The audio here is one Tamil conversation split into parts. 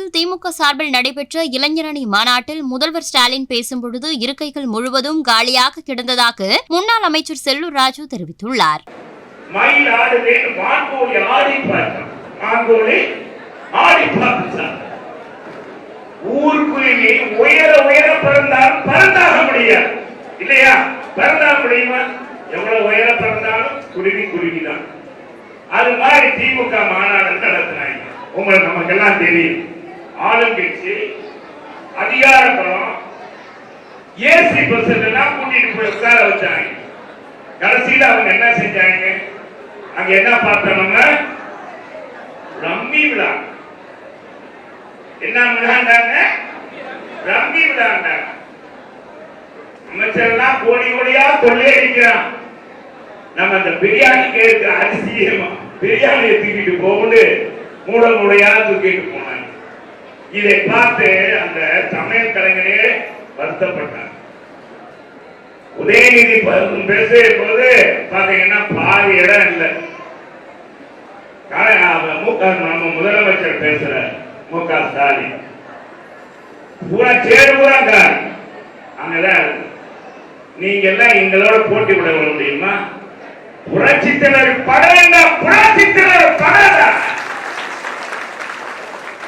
சென்னையில் திமுக சார்பில் நடைபெற்ற இளைஞரணி மாநாட்டில் முதல்வர் ஸ்டாலின் பேசும்பொழுது இருக்கைகள் முழுவதும் காலியாக கிடந்ததாக முன்னாள் அமைச்சர் செல்லூர் ராஜு தெரிவித்துள்ளார். ஊருக்குள்ளே உயர உயர பறந்தாலும் பறந்தாக முடியாது இல்லையா? பறந்தாக முடியுமா? எவ்வளவு உயர பறந்தாலும் குருவிதான். அது மாதிரி திமுக மாநாடு நடத்தினாங்க. உங்களுக்கு நமக்கெல்லாம் தெரியும். ஆளுங்கட்சி அதிகார பலம் ஏசி பஸ் எல்லாம் கூட்டிட்டு போய் உட்கார வச்சாங்க. கடைசியில் அவங்க என்ன செஞ்சாங்க? அங்க என்ன பார்த்தோம்? நம்ம ரம்மி விழா. என்ன விளையாண்டாங்க? ரம்மி விளையாண்டாங்க. அமைச்சர்லாம் கோடி கோடியா கொள்ளையடிக்கிறான். நம்ம அந்த பிரியாணி கேட்க பிரியாணியை தூக்கிட்டு போகும்போது மூடையா தூக்கிட்டு போனாங்க. இதை பார்த்து அந்த சமையல் கலைஞரே வருத்தப்பட்டார். உதயநிதி பேசுற போது பாத்தீங்கன்னா பாதி இடம் இல்லை. நம்ம முதலமைச்சர் பேசுற மு.க. ஸ்டாலின் பூரா சேரு பூரா அங்கதான். நீங்க எல்லாம் எங்களோட போட்டி விட முடியுமா? புரட்சி தலைவர் படம், புரட்சி தலைவர் படம்.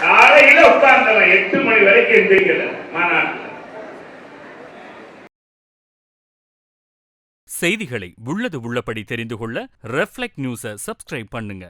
காலையில உட்கார்ந்தவன் 8 மணி வரைக்கும் எந்திரிக்கல மாநாட்டில். செய்திகளை உள்ளது உள்ளபடி தெரிந்து கொள்ள ரெஃப்ளெக்ட் நியூஸை சப்ஸ்கிரைப் பண்ணுங்க.